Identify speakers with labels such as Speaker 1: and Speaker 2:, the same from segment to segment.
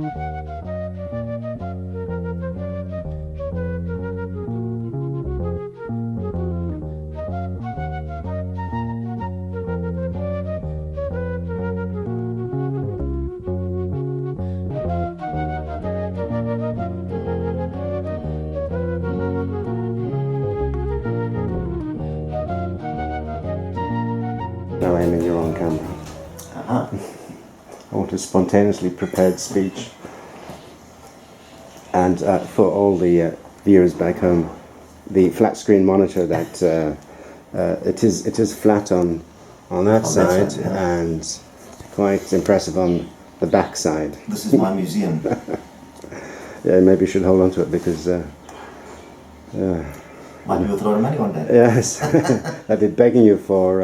Speaker 1: Now aiming, you're on camera. I want a spontaneously prepared speech. And for all the viewers back home, the flat screen monitor that it is flat on that side, and quite impressive on the back side.
Speaker 2: This is my museum.
Speaker 1: Yeah, maybe you should hold on to it because
Speaker 2: might be worth a lot of money one day.
Speaker 1: yes, I've been begging you for.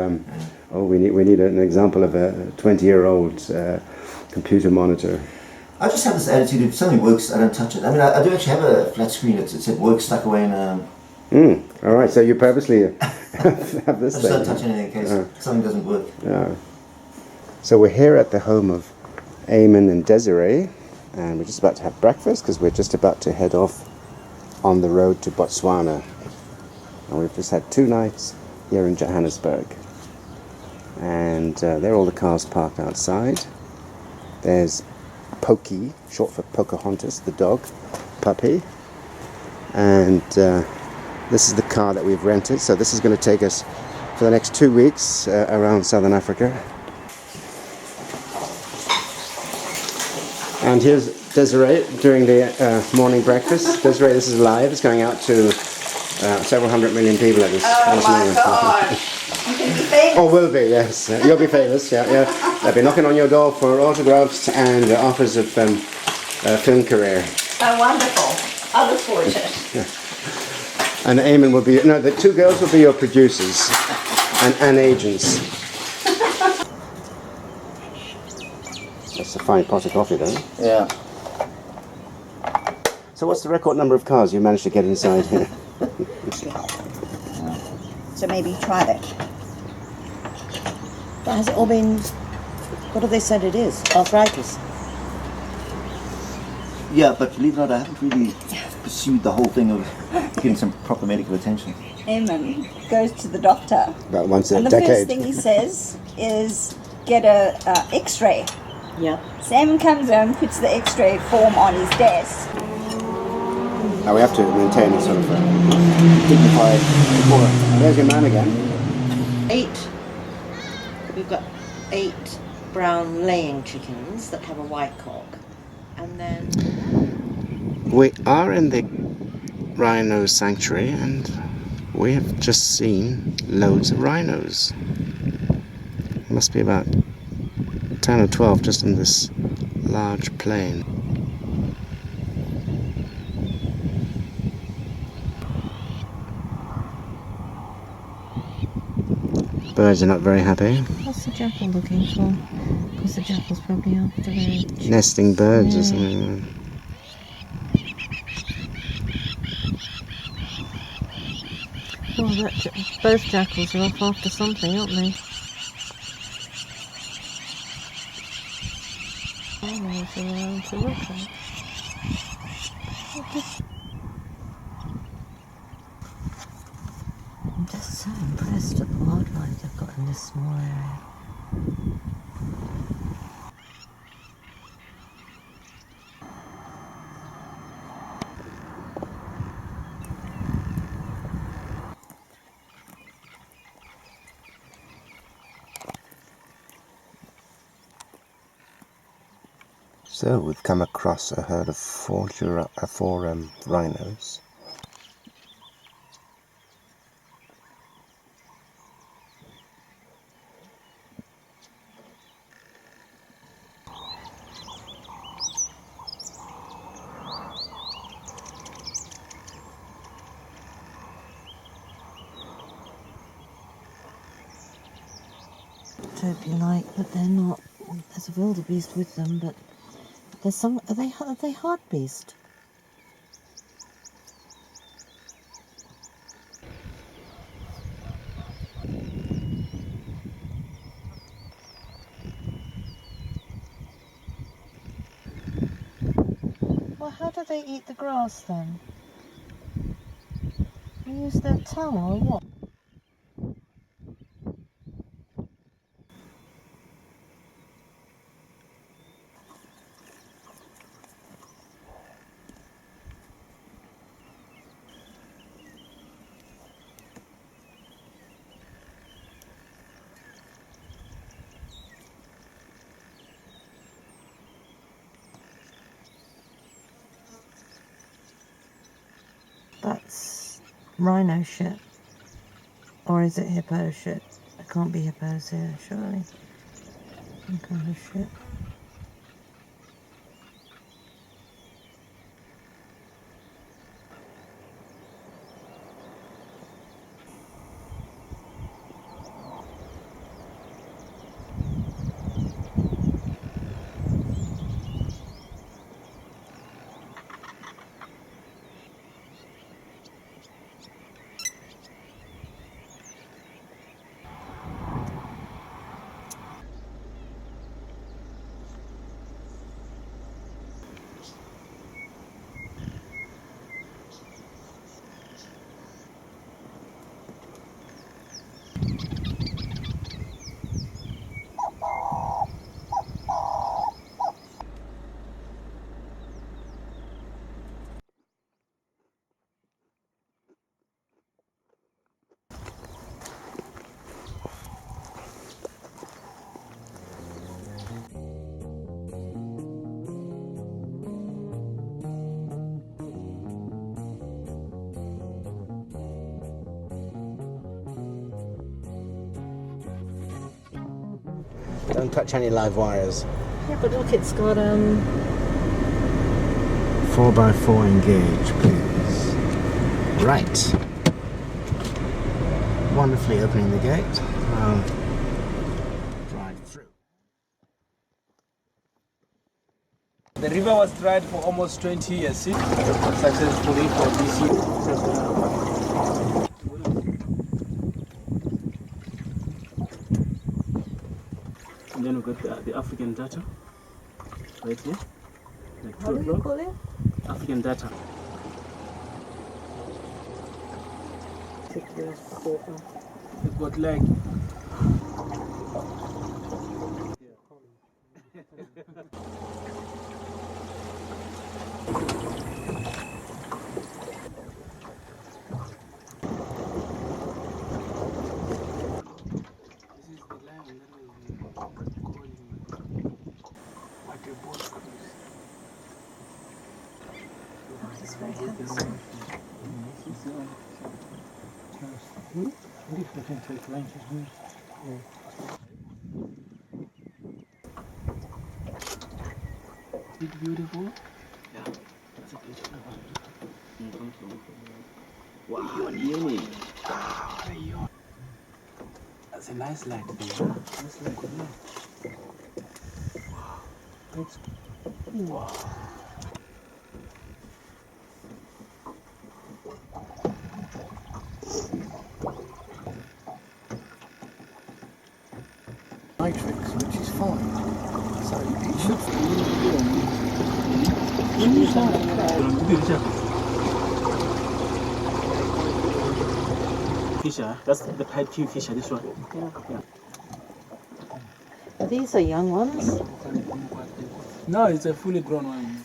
Speaker 1: We need an example of a 20-year-old computer monitor.
Speaker 2: I just have this attitude: if something works, I don't touch it. I mean, I do actually have a flat screen. It said "work" stuck away in a.
Speaker 1: All right, so you purposely have this
Speaker 2: I just
Speaker 1: thing.
Speaker 2: don't touch anything in case something doesn't work.
Speaker 1: Yeah. So we're here at the home of Eamon and Desiree, and we're just about to have breakfast because we're just about to head off on the road to Botswana. And we've just had 2 nights here in Johannesburg. And there are all the cars parked outside. There's Pokey, short for Pocahontas, the dog, puppy. And this is the car that we've rented. So this is going to take us for the next 2 weeks around Southern Africa. And here's Desiree doing the morning breakfast. Desiree, this is live. It's going out to several hundred million people at this moment.
Speaker 3: Gosh. You can be famous.
Speaker 1: Or will be, yes. You'll be famous, yeah. They'll be knocking on your door for autographs and offers of film career.
Speaker 3: Oh, wonderful. I look forward to it.
Speaker 1: And Eamon will be, no, the 2 girls will be your producers and agents. That's a fine pot of coffee, though.
Speaker 2: Yeah.
Speaker 1: So what's the record number of cars you managed to get inside here?
Speaker 3: So maybe try that. But has it all been, what have they said it is? Arthritis.
Speaker 2: Yeah, but believe it or not, I haven't really pursued the whole thing of getting some proper medical attention.
Speaker 3: Eamon goes to the doctor.
Speaker 1: About once a
Speaker 3: And the
Speaker 1: decade.
Speaker 3: first thing he says is get a x-ray.
Speaker 4: Yeah.
Speaker 3: So Eamon comes home, puts the x-ray form on his desk.
Speaker 1: Now we have to maintain a sort of dignified decorum. There's your man again.
Speaker 4: 8. We've got 8 brown laying chickens that have a white cock. And then...
Speaker 1: We are in the rhino sanctuary and we have just seen loads of rhinos. Must be about 10 or 12 just in this large plain. Birds are not very happy.
Speaker 4: What's the jackal looking for? Because the jackal's probably after their...
Speaker 1: Nesting birds or something.
Speaker 4: Oh, both jackals are off after something, aren't they? Rhinos around to look at. I'm just so impressed at the wildlife they've got in this small area.
Speaker 1: So we've come across a herd of 4 rhinos.
Speaker 4: Topian-like, but they're not. There's a wildebeest with them, but there's some. Are they hartebeest?
Speaker 3: Well, how do they eat the grass then? You use their tongue or what? That's rhino shit. Or is it hippo shit? It can't be hippos here, surely. Some kind of shit.
Speaker 1: Don't touch any live wires.
Speaker 3: Yeah, but look, it's got
Speaker 1: 4x4 engage, please. Right. Wonderfully opening the gate. I'll drive through.
Speaker 5: The river was dried for almost 20 years successfully for this year. And then we got the African data right here. Like
Speaker 3: How do you call it?
Speaker 5: African data. We've got like this is the lion that will be calling what a boat cruise.
Speaker 3: It's very handsome.
Speaker 5: Is it beautiful? Yeah, that's a beautiful one. Wow, that's a nice light there. That's like good light. Wow, that's wow.
Speaker 2: Matrix, which is fine. So it should
Speaker 5: Fisher, that's the pied kingfisher, this one. Yeah.
Speaker 3: These are young ones.
Speaker 5: No, it's a fully grown one.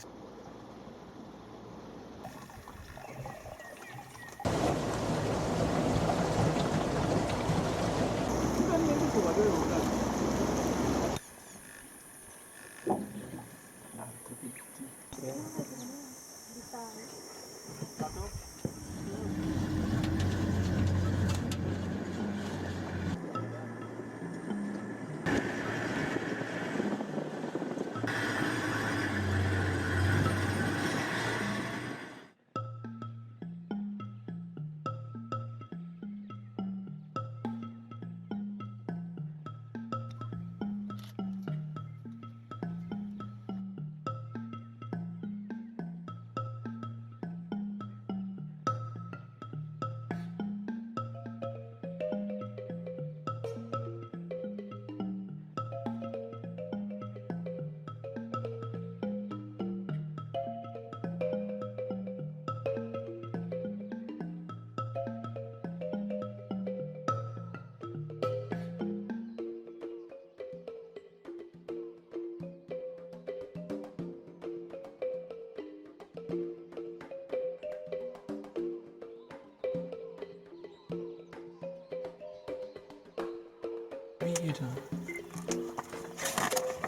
Speaker 5: later.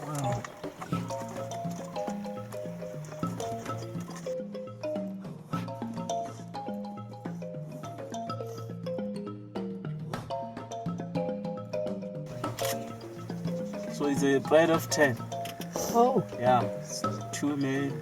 Speaker 5: Wow. So it's a bride of 10.
Speaker 3: Oh,
Speaker 5: Yeah, it's 2 male.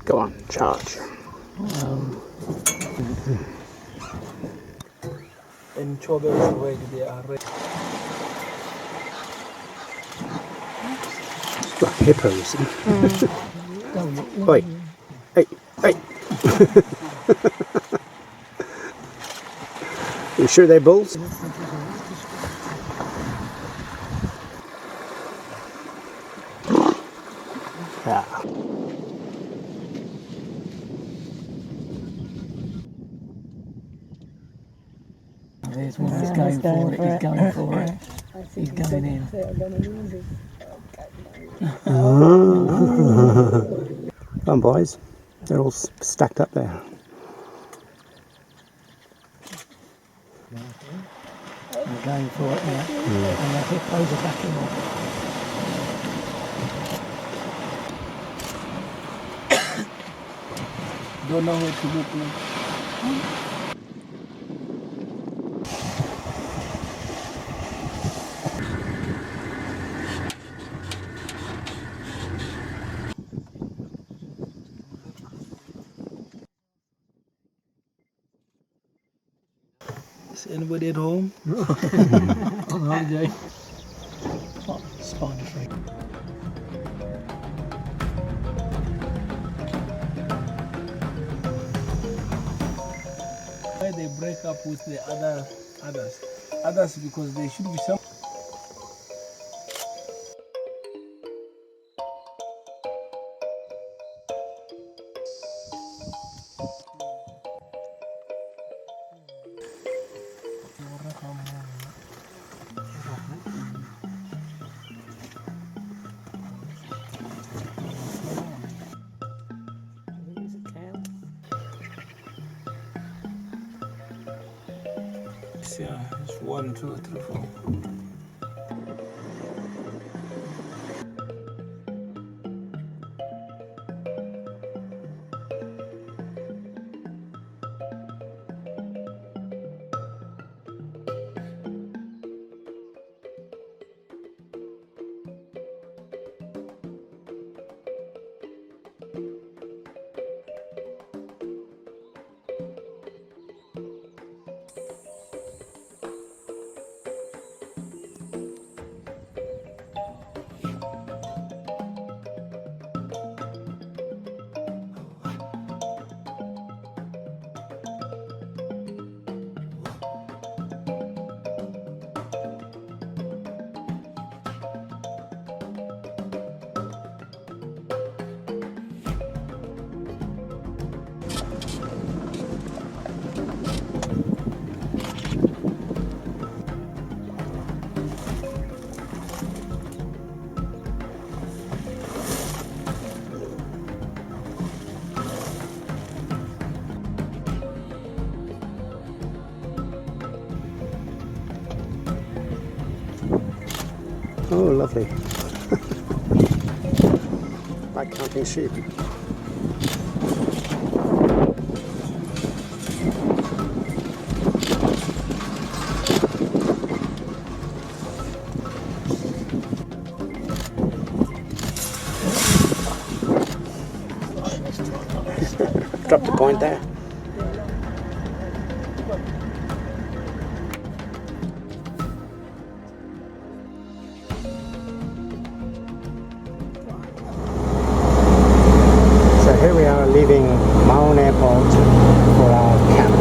Speaker 1: Go on, charge.
Speaker 5: And Choga is ready, they are ready.
Speaker 1: Like hippos. Oi. Hey, hey. You sure they're bulls? Yeah.
Speaker 5: There's one that's going for it, he's going for it. He's going in.
Speaker 1: Come on, boys. They're all stacked up there.
Speaker 5: They're going for it now. And the hippos are backing off. Don't know where to look now. Is anybody at home? On holiday? Oh, spider free. Why they break up with the others because there should be some. Yeah, it's 1, 2, 3, 4.
Speaker 1: Oh, lovely. Like counting sheep. dropped a point there. So here we are leaving Maun Airport for our camp.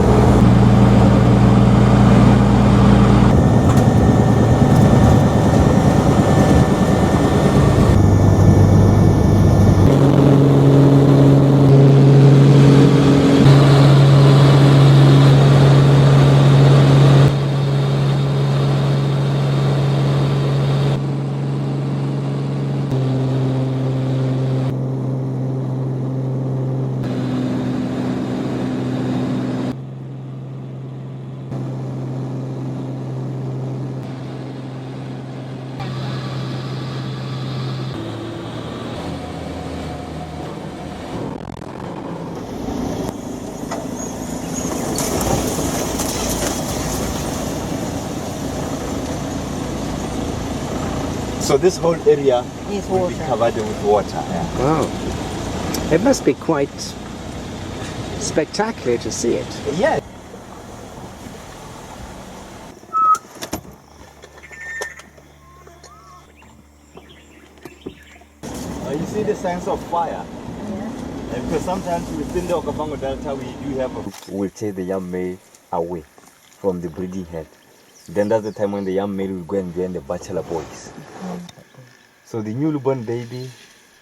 Speaker 6: So this whole area
Speaker 3: Is
Speaker 6: will be
Speaker 3: water.
Speaker 6: covered with water. Yeah.
Speaker 1: Wow. It must be quite spectacular to see it.
Speaker 6: Yeah. You see the signs of fire? Yeah. Because sometimes within the Okavango Delta we do have we'll take the young male away from the breeding head. Then that's the time when the young male will go and join the bachelor boys. So the newborn baby,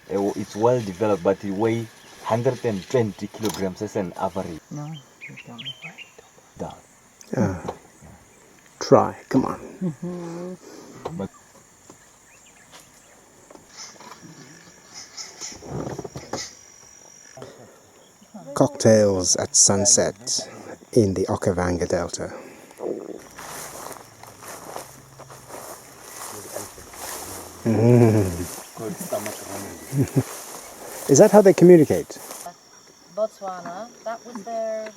Speaker 6: it's well developed, but it weighs 120 kilograms as an average.
Speaker 3: No, you don't.
Speaker 6: Down.
Speaker 1: Try, come on.
Speaker 6: But
Speaker 1: Cocktails at sunset in the Okavango Delta. Is that how they communicate?
Speaker 4: Botswana, that was their...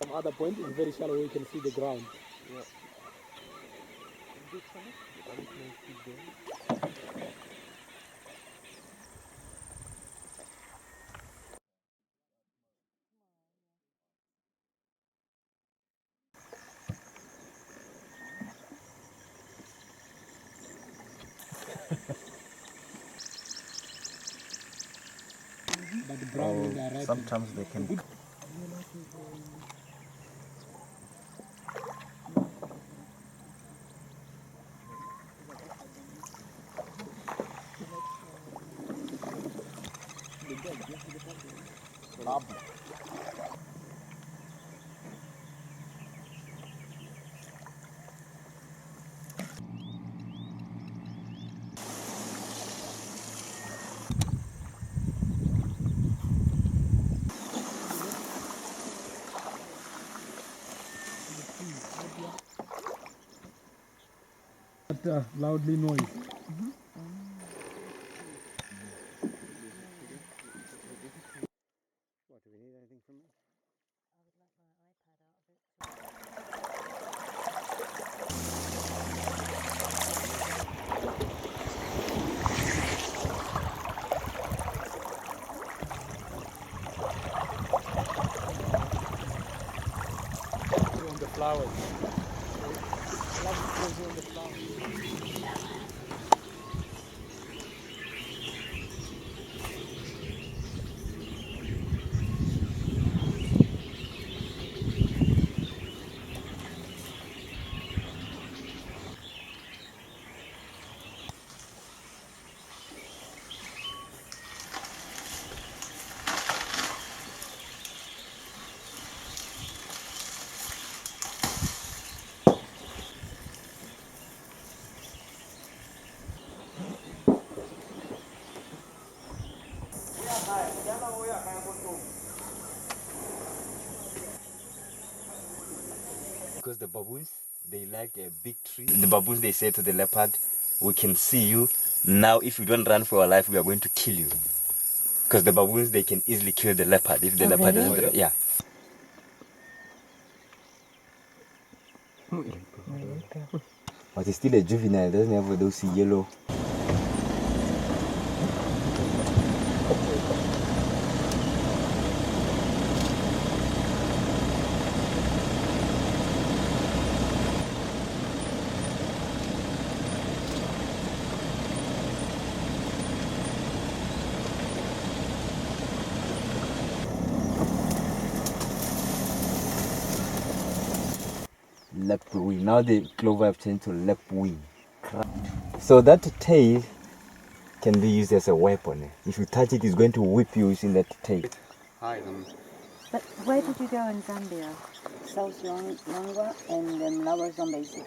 Speaker 5: Some other point is very shallow where you can see the ground. But the brown when they are ripe,
Speaker 6: sometimes they can.
Speaker 5: But loudly noise. flowers. I love to see the flowers.
Speaker 6: Because the baboons, they like a big tree. The baboons, they say to the leopard, we can see you. Now, if you don't run for your life, we are going to kill you. Because the baboons, they can easily kill the leopard if the leopard
Speaker 3: really?
Speaker 6: doesn't. Yeah. But it's still a juvenile, it doesn't have those yellow. Left wing. Now the clover have changed to left wing. So that tail can be used as a weapon. If you touch it, it's going to whip you using that tail.
Speaker 7: But where did you go in Zambia? South Longwa and Lower Zambezi.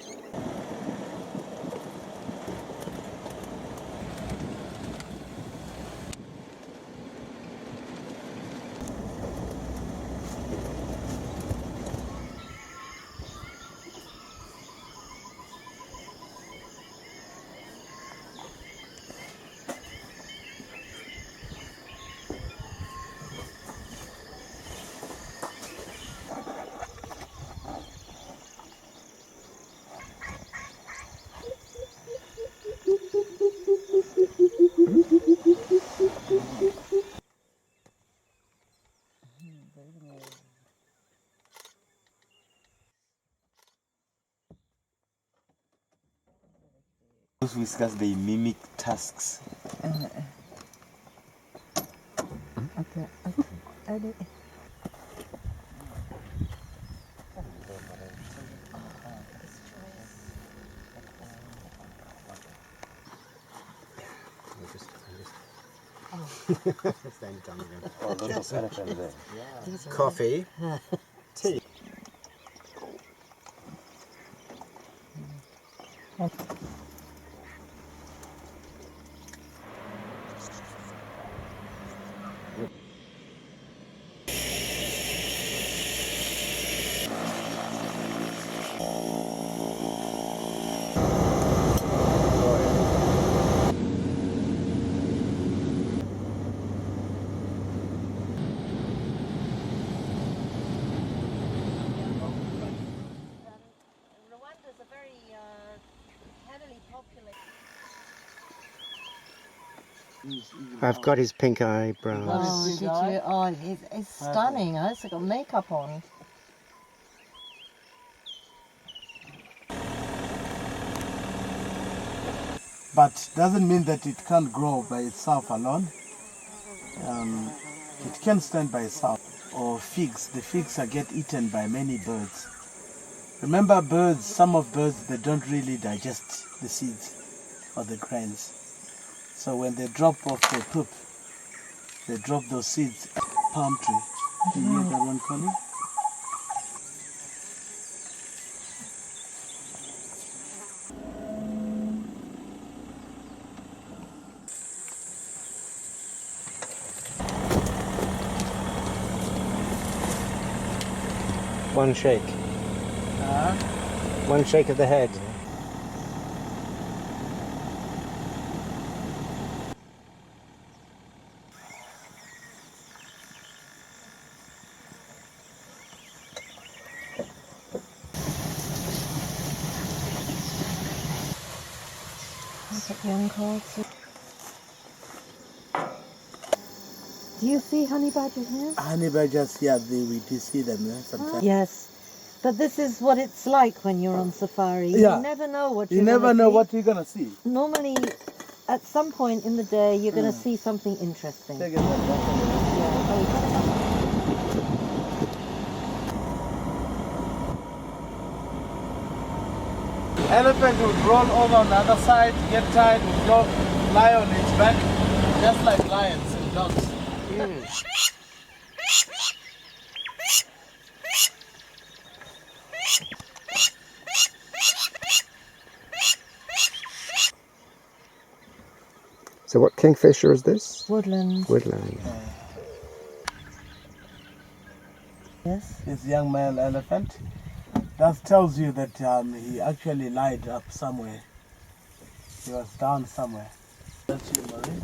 Speaker 6: Those whiskers, they mimic tusks.
Speaker 3: Okay. Okay.
Speaker 1: Coffee. Tea.
Speaker 4: Rwanda's a very heavily populated.
Speaker 1: I've got his pink eyebrows.
Speaker 3: Oh, did you? Oh, it's stunning. Huh? It's got makeup on.
Speaker 5: But doesn't mean that it can't grow by itself alone. It can stand by itself. Or figs. The figs get eaten by many birds. Remember birds, some of birds, they don't really digest the seeds or the grains. So when they drop off their poop, they drop those seeds at the palm tree. Do you hear that one, Connie?
Speaker 1: One shake. One shake of the head.
Speaker 3: Look at young cards. Do you see honey badgers here?
Speaker 5: Honey badgers, yeah, we do see them sometimes.
Speaker 3: Yes. But this is what it's like when you're on safari.
Speaker 5: Yeah.
Speaker 3: You never know what
Speaker 5: You
Speaker 3: you're
Speaker 5: never
Speaker 3: gonna
Speaker 5: know
Speaker 3: see.
Speaker 5: what you're gonna see.
Speaker 3: Normally, at some point in the day, you're going to see something interesting.
Speaker 5: Take it back. Elephant would roll over on the other side, get tired, would go lie on its back, just like lions and dogs.
Speaker 1: So what kingfisher is this?
Speaker 3: Woodland.
Speaker 1: Woodland.
Speaker 3: Yes.
Speaker 5: This young male elephant, that tells you that he actually lied up somewhere. He was down somewhere. That's you, Marie.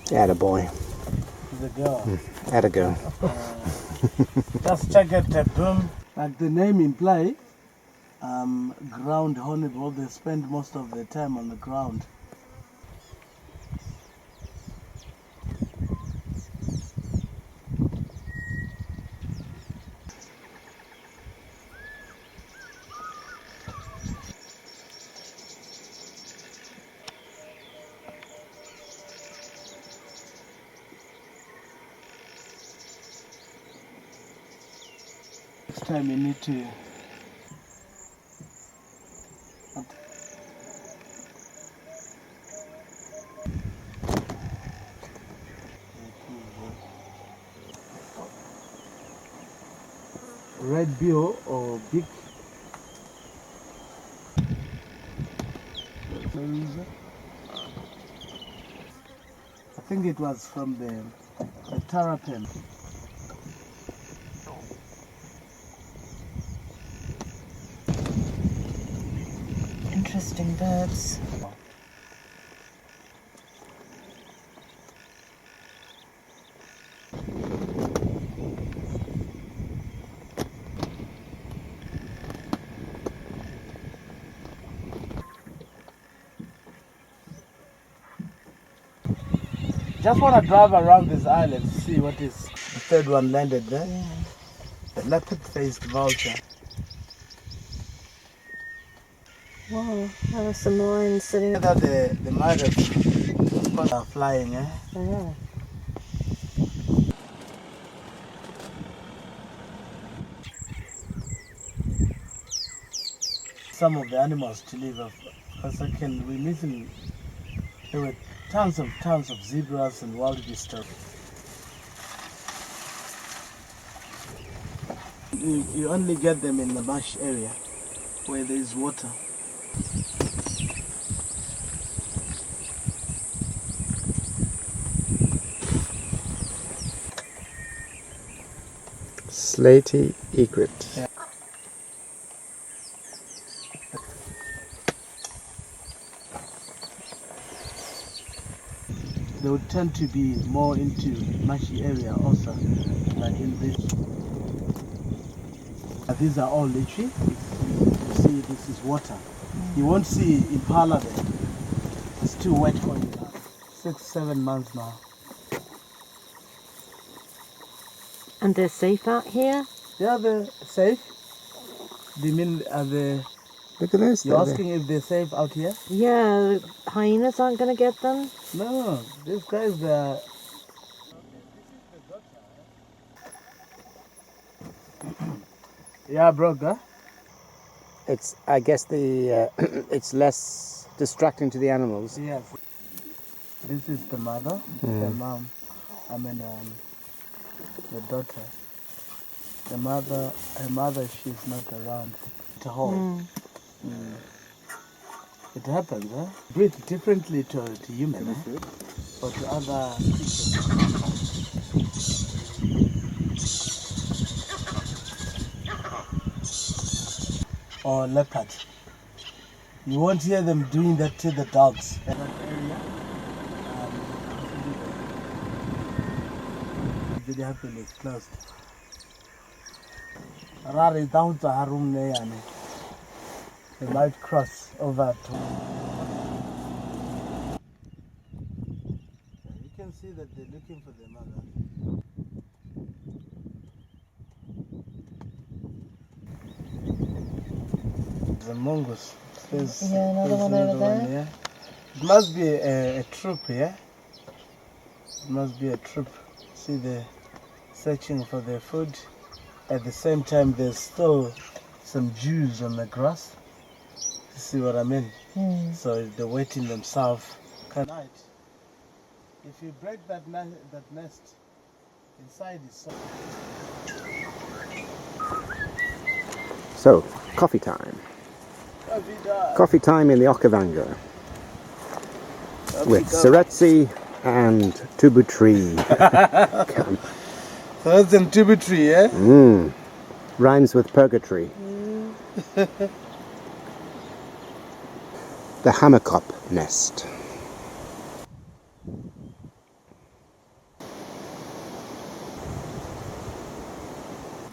Speaker 1: Attaboy.
Speaker 5: He's a girl.
Speaker 1: Attago.
Speaker 5: Just check it, boom. Like the name implies, ground honeyball, they spend most of their time on the ground. Next time you need to red bill or big. I think it was from the terrapin.
Speaker 3: Interesting birds.
Speaker 5: Just want to drive around this island to see what is. The third one landed there.
Speaker 3: Yeah.
Speaker 5: The leopard-faced vulture.
Speaker 3: Wow, there are some lions sitting.
Speaker 5: That the migrants are flying, eh?
Speaker 3: Yeah.
Speaker 5: Some of the animals to live off. For a second, we're missing. There were tons of zebras and wildebeest. You only get them in the marsh area where there is water.
Speaker 1: Slaty egret.
Speaker 5: Yeah. They would tend to be more into marshy area also, like in this. These are all lychee. You see, this is water. You won't see impala there. It's too wet for you now. 6-7 months now.
Speaker 3: And they're safe out here?
Speaker 5: Yeah, they're safe. Do you mean
Speaker 1: Look at this.
Speaker 5: you're asking if they're safe out here?
Speaker 3: Yeah, hyenas aren't going to get them?
Speaker 5: No, these guys are. Yeah, bro, huh?
Speaker 1: It's, I guess, the it's less distracting to the animals.
Speaker 5: Yes. This is the mother, the mom. The daughter. Her mother, she's not around. It's a hole. It happens, huh? Breathe differently to human, eh? Or to other creatures. Or leopard. You won't hear them doing that to the dogs. In that area, it happened, it's closed. Rari down to Harum Neyane. They might cross over to. You can see that they're looking for their mother. The mongoose.
Speaker 3: Yeah, another one over there.
Speaker 5: Yeah. It must be a troop, yeah? It must be a troop. See, they're searching for their food. At the same time, there's still some dews on the grass. You see what I mean? So they're wetting themselves. Night. If you break that nest, inside is so.
Speaker 1: So, coffee time. Coffee time in the Okavango with Seretse and Tubu Tree. Come.
Speaker 5: So that's in Tubu Tree, yeah?
Speaker 1: Rhymes with purgatory. The hammerkop nest.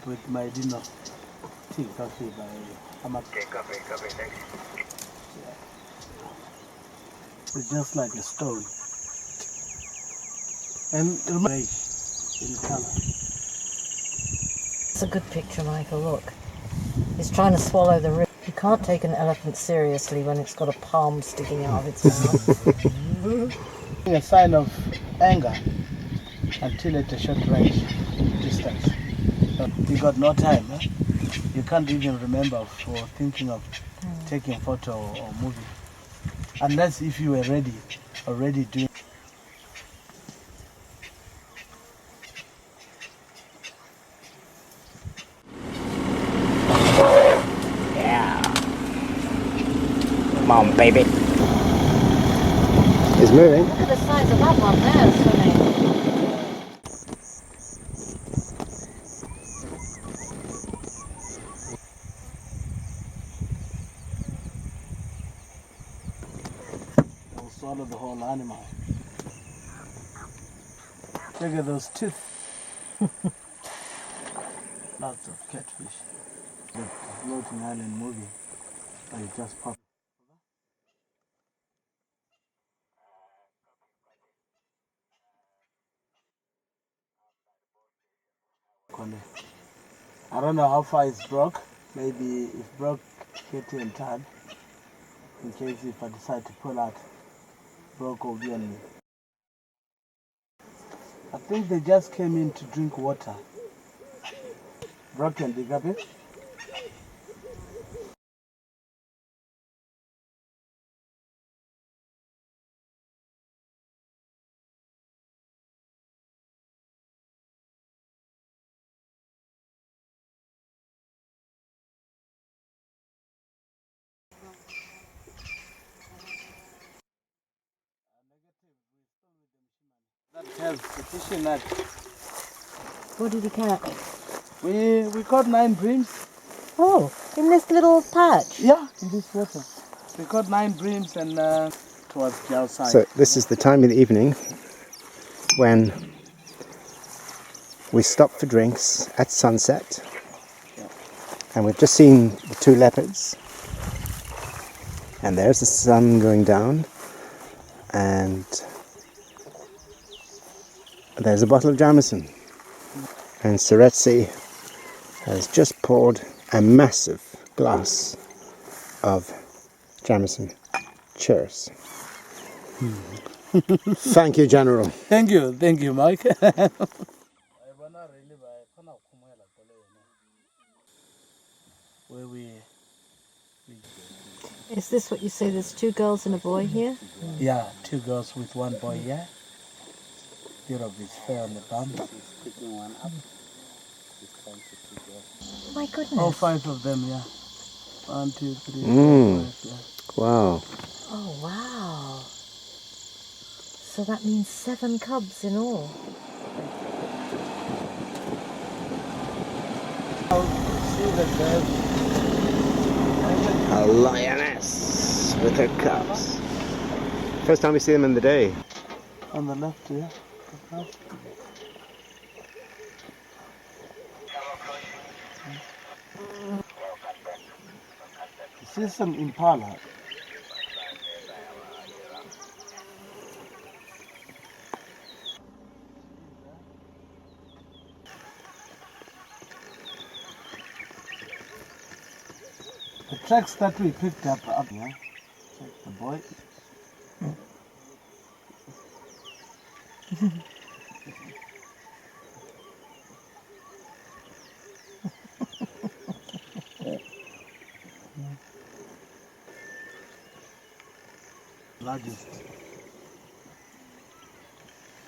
Speaker 5: With my dinner. Tea, coffee by hammer.
Speaker 6: Coffee, thanks.
Speaker 5: It's just like a stone. And in color.
Speaker 3: It's a good picture, Michael, look. He's trying to swallow the rib. You can't take an elephant seriously when it's got a palm sticking out of its mouth.
Speaker 5: A sign of anger until at a short range distance. You got no time, eh? You can't even remember for thinking of taking photo or movie. Unless if you were already doing.
Speaker 1: Come on, baby. It's moving.
Speaker 3: Look at the size of that one there, swimming.
Speaker 5: Will swallow the whole animal. Look at those teeth. Lots of catfish. The floating island movie. I just popped. I don't know how far it's broke. Maybe if broke, get you and Tad. In case if I decide to pull out, broke will be on me. I think they just came in to drink water. Broken, dig up it. That has the fishing net.
Speaker 3: What did he catch?
Speaker 5: We caught 9 breams.
Speaker 3: Oh, in this little patch?
Speaker 5: Yeah, in this water. We caught 9 breams and towards the outside.
Speaker 1: So this is the time of the evening when we stop for drinks at sunset. And we've just seen the 2 leopards. And there's the sun going down. And there's a bottle of Jameson. And Seretse has just poured a massive glass of Jameson. Cheers. Thank you, General.
Speaker 5: Thank you, Mike. Where we
Speaker 3: Is this what you say? There's 2 girls and a boy here?
Speaker 5: yeah, 2 girls with 1 boy, yeah. Bit of his fur on the bum.
Speaker 6: Picking one up.
Speaker 3: My goodness.
Speaker 5: All 5 of them, yeah. 1, 2, 3, 4, 5, yeah.
Speaker 1: Wow.
Speaker 3: Oh, wow. So that means 7 cubs in all.
Speaker 5: See the bird.
Speaker 1: A lioness with her cubs. First time we see them in the day.
Speaker 5: On the left, yeah. See some impala. The tracks that we picked up here. Check the boy. Largest.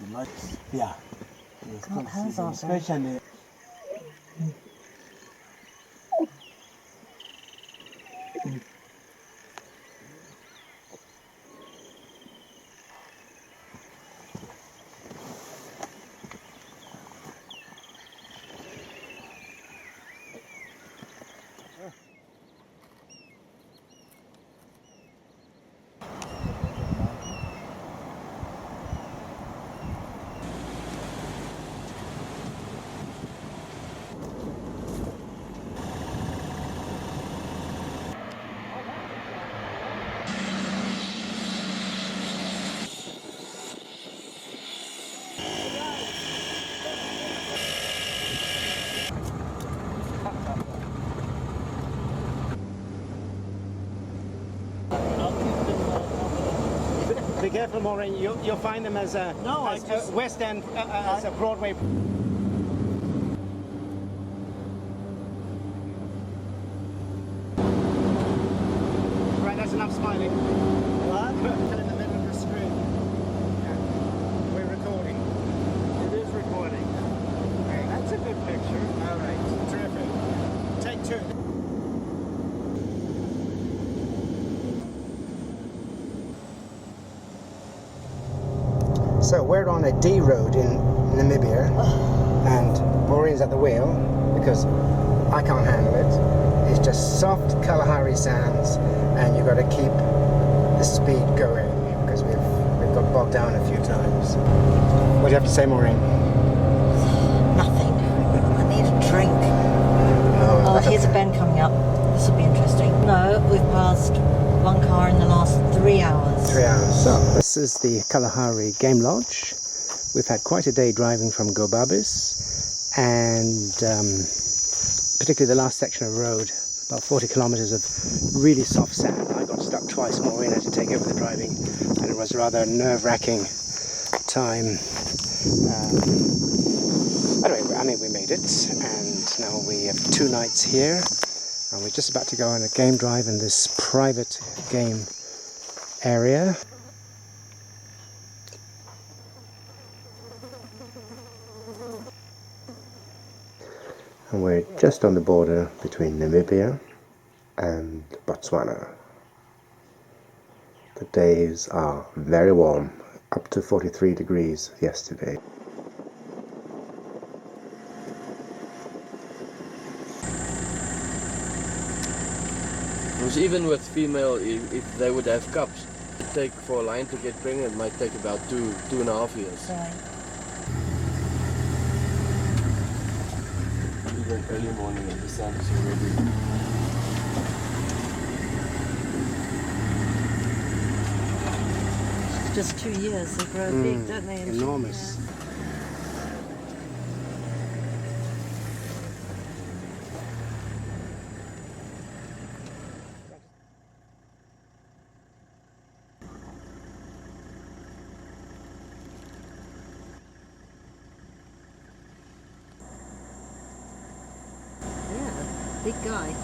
Speaker 5: The largest. Yeah. You still
Speaker 3: Can't hands
Speaker 5: see them,
Speaker 3: on them.
Speaker 5: especially.
Speaker 8: Be careful, Maureen. You'll find them as a West End, as a Broadway. Right, that's enough smiling. What? Put it in the middle of the screen. Yeah. We're recording. It is recording. Okay. That's a good picture. All right, terrific. Take two.
Speaker 1: So we're on a D road in Namibia, and Maureen's at the wheel because I can't handle it. It's just soft Kalahari sands, and you've got to keep the speed going because we've got bogged down a few times. What do you have to say, Maureen?
Speaker 3: Nothing. I need a drink. Oh, here's a bend coming up. This will be interesting. No, we've passed one car in the last 3 hours.
Speaker 1: 3 hours. So this is the Kalahari Game Lodge. We've had quite a day driving from Gobabis, and particularly the last section of road, about 40 kilometers of really soft sand. I got stuck twice. Maureen had to take over the driving, and it was a rather nerve-wracking time. Anyway, I mean, we made it, and now we have 2 nights here, and we're just about to go on a game drive in this private game area. And we're just on the border between Namibia and Botswana. The days are very warm, up to 43 degrees yesterday.
Speaker 9: Because even with female, if they would have cubs, it take for a lion to get pregnant, it might take about 2.5 years.
Speaker 3: Right.
Speaker 9: Even early morning and the sun is already.
Speaker 3: Just 2 years, they grow big, don't they?
Speaker 1: Enormous.
Speaker 3: Yeah, big guy.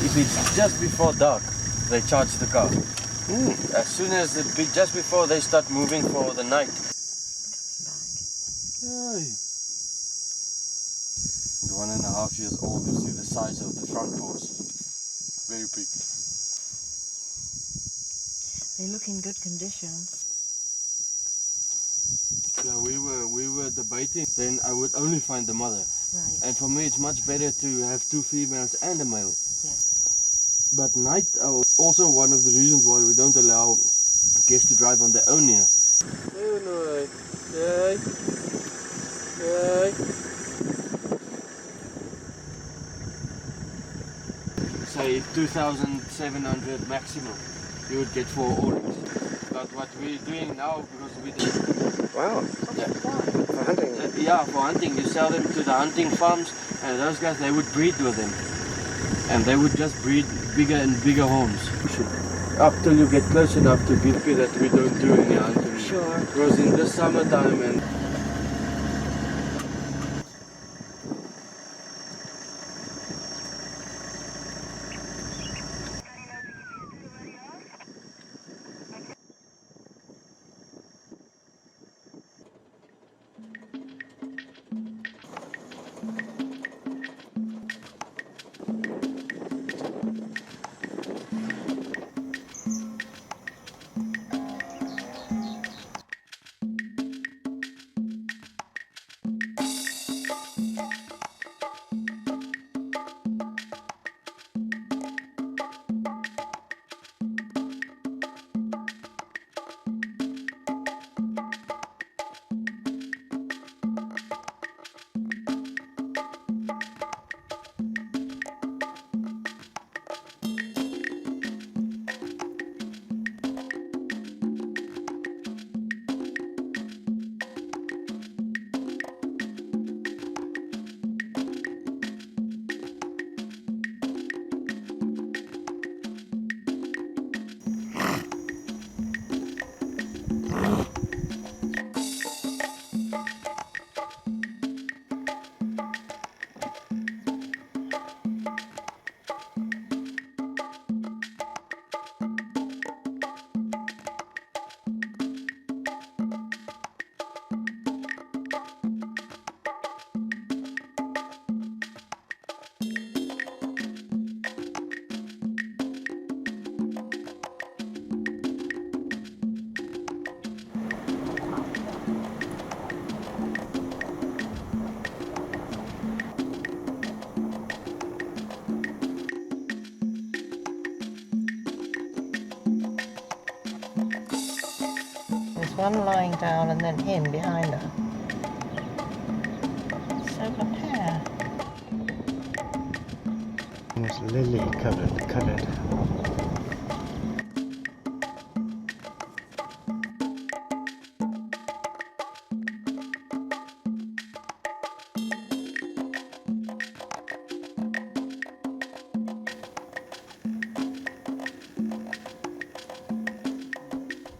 Speaker 9: If it's just before dark, they charge the car. As soon as just before they start moving for the night. The 1.5 years old, you see the size of the front paws. Very big.
Speaker 3: They look in good condition.
Speaker 9: Yeah, we were debating. Then I would only find the mother.
Speaker 3: Right.
Speaker 9: And for me, it's much better to have 2 females and a male.
Speaker 3: Yeah.
Speaker 9: But night also one of the reasons why we don't allow guests to drive on their own here. Say 2,700 maximum, you would get 4 oranges. But what we're doing now, because we did,
Speaker 1: Wow. For hunting.
Speaker 9: yeah, for hunting, you sell them to the hunting farms, and those guys, they would breed with them. And they would just breed bigger and bigger homes. Up till you get close enough to be happy that we don't do any hunting.
Speaker 3: Sure.
Speaker 9: Because in the summertime and
Speaker 3: There's one lying down and then him behind her. So blonde hair.
Speaker 1: Almost lily coloured.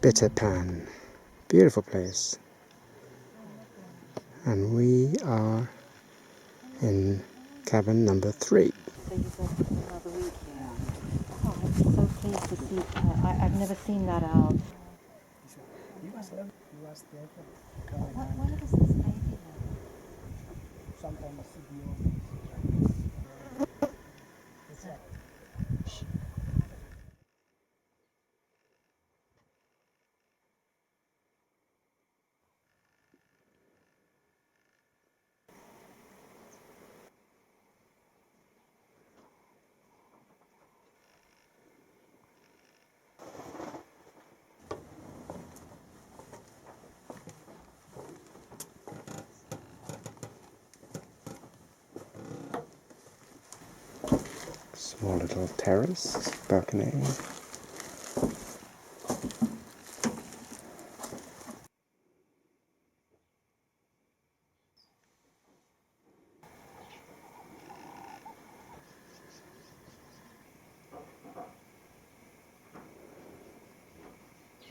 Speaker 1: Bitter Pan. Beautiful place. And we are in cabin number 3.
Speaker 7: So you got another week here. Oh, I'm so pleased to see her. I've never seen that owl. Where does this baby
Speaker 1: Small little terrace, balcony.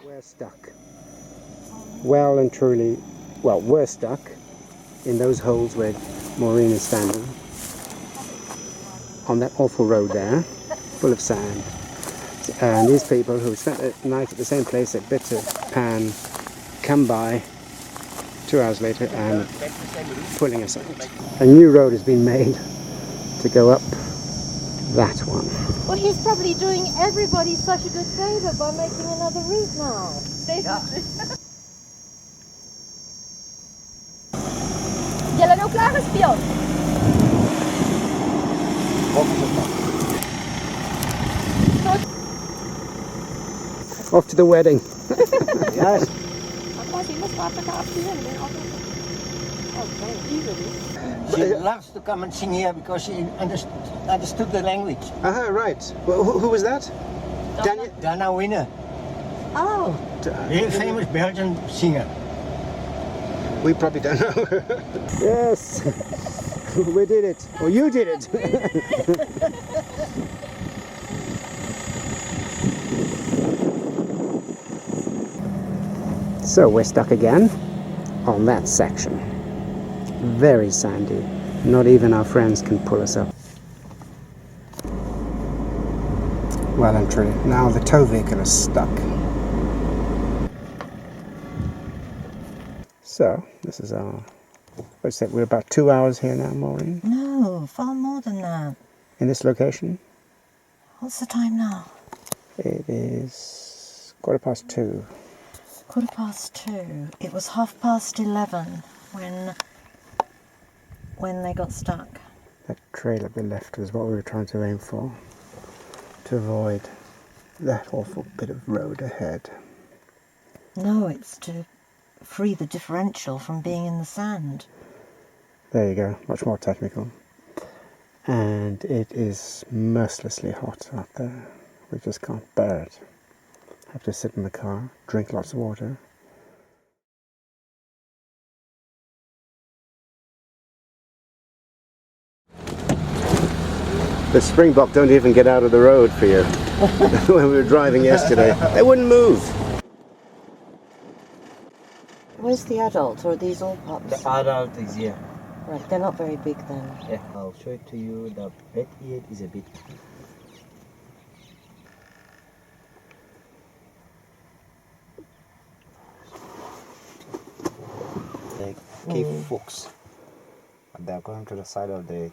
Speaker 1: We're stuck. Well and truly, well, we're stuck in those holes where Maureen is standing. On that awful road there, full of sand. And these people who spent the night at the same place at Bitter Pan come by 2 hours later and pulling us out. A new road has been made to go up that one.
Speaker 3: Well, he's probably doing everybody such a good favour by making another route now.
Speaker 10: Jij nou klaar gespeeld?
Speaker 1: Off to the wedding.
Speaker 2: Yes. She loves to come and sing here because she understood the language.
Speaker 1: Right. Well, who was that?
Speaker 2: Dana Winner.
Speaker 3: Oh,
Speaker 8: The famous Belgian singer.
Speaker 1: We probably don't know. Yes, we did it. Or you did it. So we're stuck again on that section. Very sandy. Not even our friends can pull us up. Well and truly. Now the tow vehicle is stuck. So this is our... What's that? We're about 2 hours here now, Maureen.
Speaker 3: no, far more than that.
Speaker 1: In this location.
Speaker 3: What's the time now?
Speaker 1: It is 2:15.
Speaker 3: 2:15. It was 11:30 when they got stuck.
Speaker 1: That trail at the left was what we were trying to aim for, to avoid that awful bit of road ahead.
Speaker 3: No, it's to free the differential from being in the sand.
Speaker 1: There you go, much more technical. And it is mercilessly hot out there. We just can't bear it. Have to sit in the car, drink lots of water. The springbok don't even get out of the road for you. When we were driving yesterday, they wouldn't move.
Speaker 3: Where's the adult, or are these all pups?
Speaker 6: The adult is here.
Speaker 3: Right, they're not very big then.
Speaker 6: Yeah, I'll show it to you. The red ear is a bit. They keep hooks. They're going to the side of the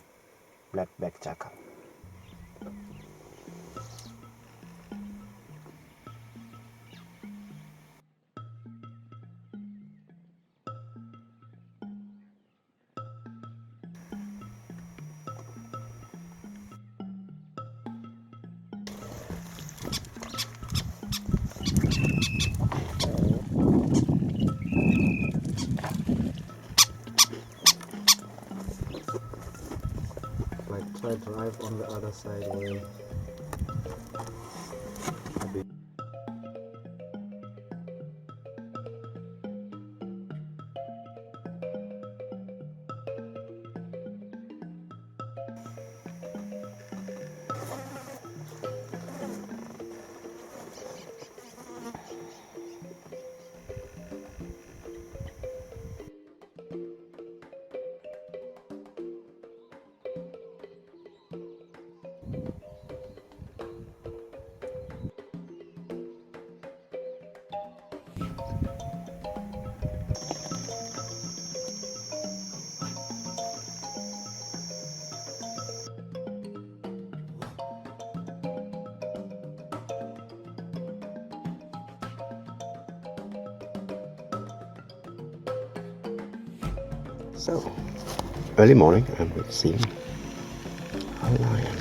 Speaker 6: black-backed jackal. Like try drive on the other side way.
Speaker 1: So, early morning and we've seen a lion.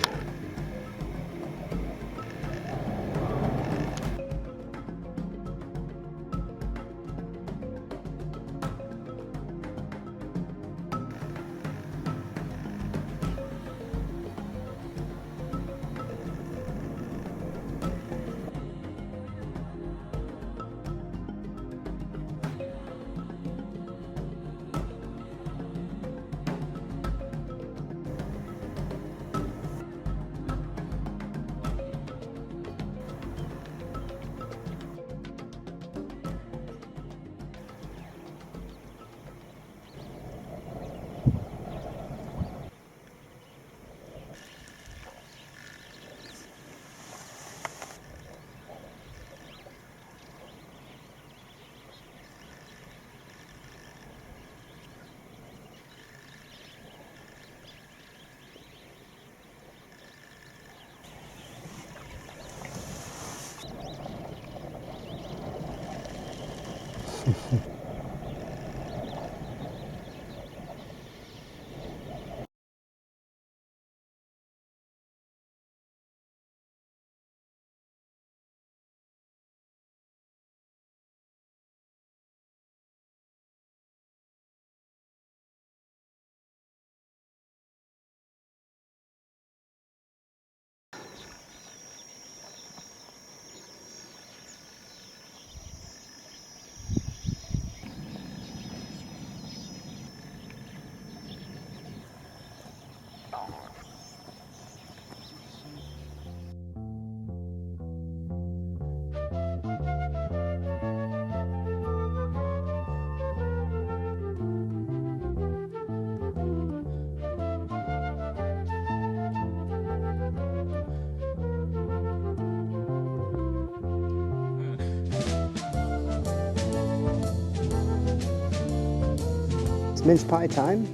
Speaker 1: mince pie time.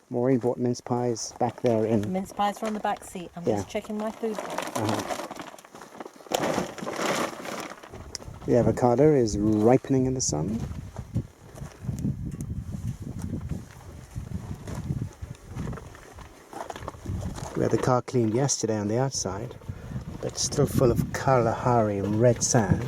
Speaker 1: Maureen bought mince pies back there in...
Speaker 3: Mince pies are on the back seat. I'm just checking my food.
Speaker 1: The avocado is ripening in the sun. We had the car cleaned yesterday on the outside, but still full of Kalahari red sand.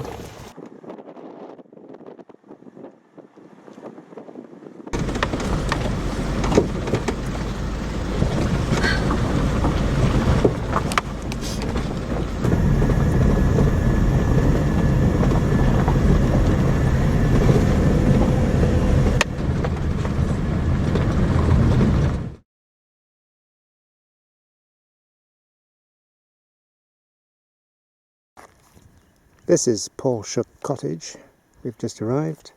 Speaker 1: This is Paul Shook Cottage. We've just arrived.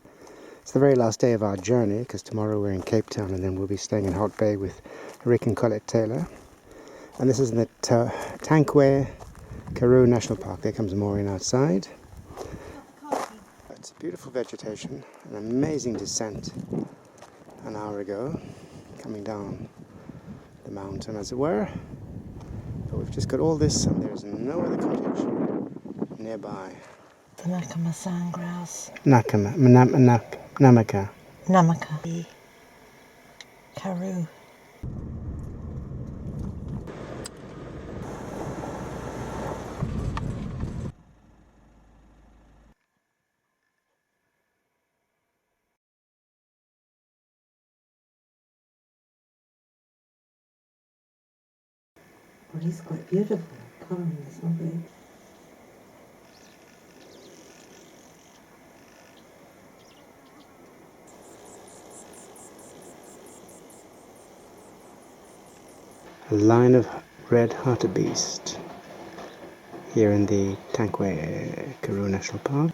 Speaker 1: It's the very last day of our journey because tomorrow we're in Cape Town and then we'll be staying in Hout Bay with Rick and Colette Taylor. And this is in the Tankwa Karoo National Park. There comes Maureen outside. It's a beautiful vegetation, an amazing descent an hour ago, coming down the mountain as it were. But we've just got all this and there's no other cottage nearby.
Speaker 3: The Nakama sandgrouse.
Speaker 1: Namaka.
Speaker 3: Namaka. Karoo. Well, he's quite beautiful. Colouring is lovely.
Speaker 1: A line of red hartebeest here in the Tankwa Karoo National Park.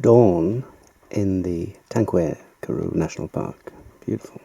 Speaker 1: Dawn in the Tankwa Karoo National Park. Beautiful.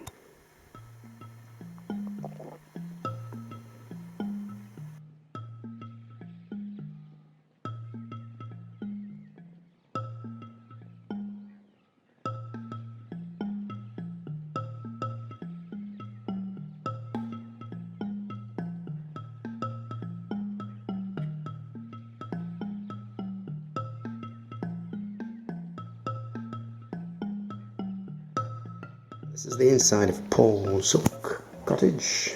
Speaker 1: This is the inside of Paul Shook Cottage.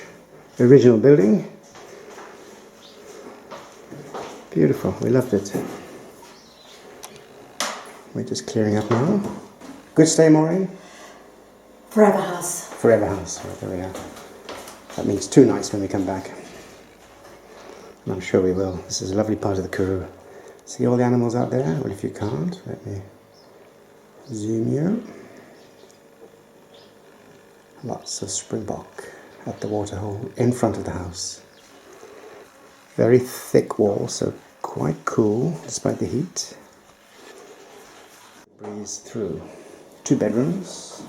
Speaker 1: The original building. Beautiful, we loved it. We're just clearing up now. Good stay, Maureen?
Speaker 3: Forever house.
Speaker 1: Forever house, right, there we are. That means 2 nights when we come back. And I'm sure we will. This is a lovely part of the Karoo. See all the animals out there? Well, if you can't, let me zoom you. Lots of springbok at the waterhole in front of the house. Very thick wall, so quite cool despite the heat. Breeze through. 2 bedrooms.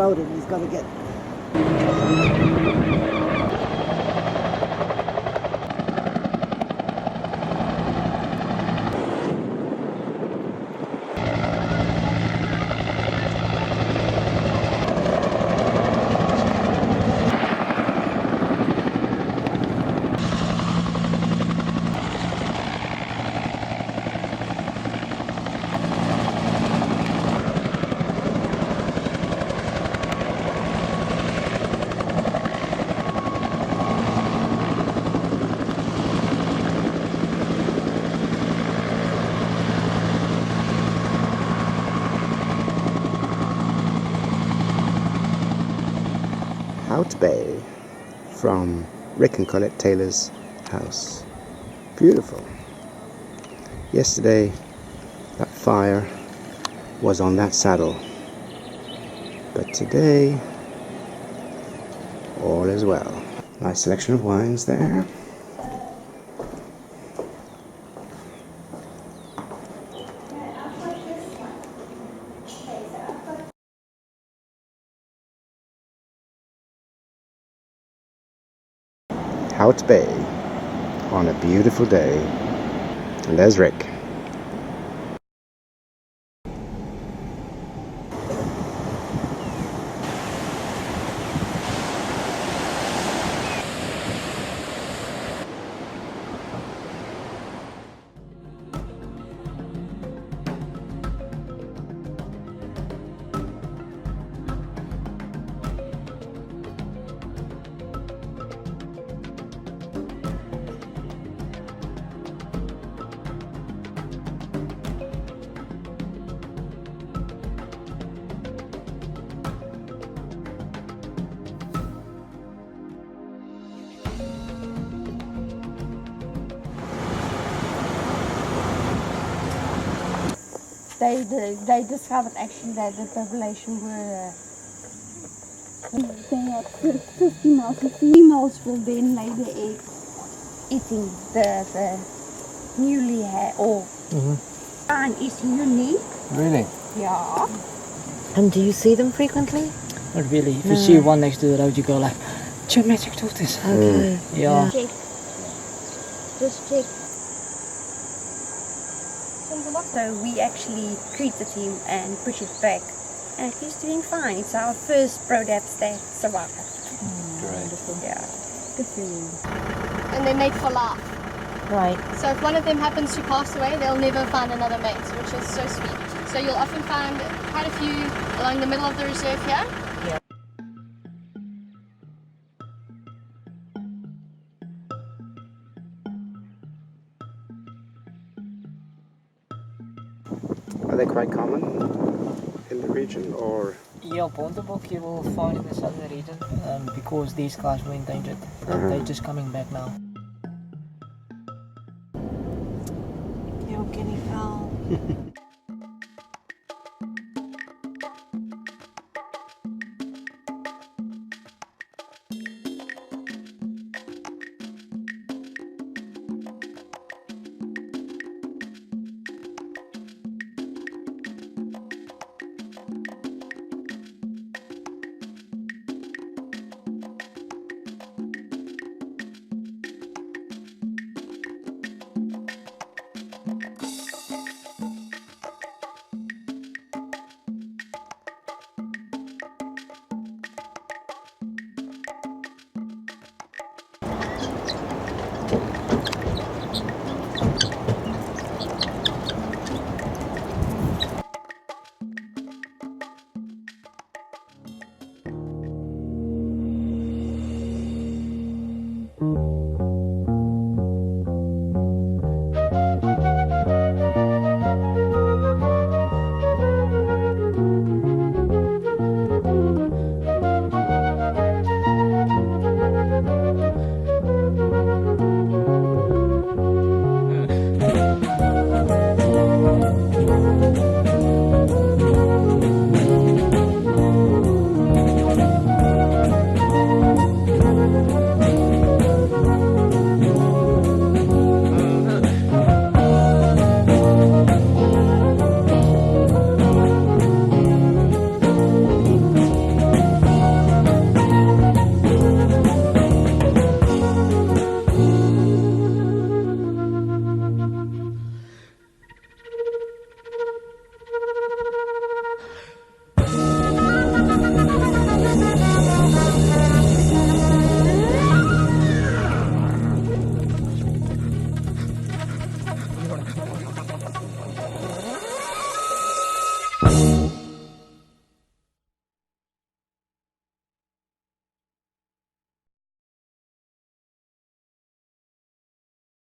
Speaker 3: told him he's got to get.
Speaker 1: Out Bay from Rick and Colette Taylor's house. Beautiful. Yesterday that fire was on that saddle, but today all is well. Nice selection of wines there. Out Bay on a beautiful day. And there's Rick.
Speaker 10: They discovered actually that the population were they had 50 males. The females will then lay their eggs, eating the newly had or and is unique.
Speaker 8: Really?
Speaker 10: Yeah.
Speaker 3: And do you see them frequently?
Speaker 11: Not really. If you see one next to the road, you go like, geometric tortoise.
Speaker 3: Okay.
Speaker 11: Yeah.
Speaker 10: Check. Just check. So we actually treated him and push it back, and he's doing fine. It's our first prolapse that survived.
Speaker 8: Great.
Speaker 10: Yeah, good for you.
Speaker 12: And they mate for life.
Speaker 3: Right.
Speaker 12: So if one of them happens to pass away, they'll never find another mate, which is so sweet. So you'll often find quite a few along the middle of the reserve here.
Speaker 1: Are they quite common in the region, or?
Speaker 11: Yeah, Bontebok you will find in the southern region because these guys were endangered. They're just coming back now.
Speaker 3: Your guinea fowl.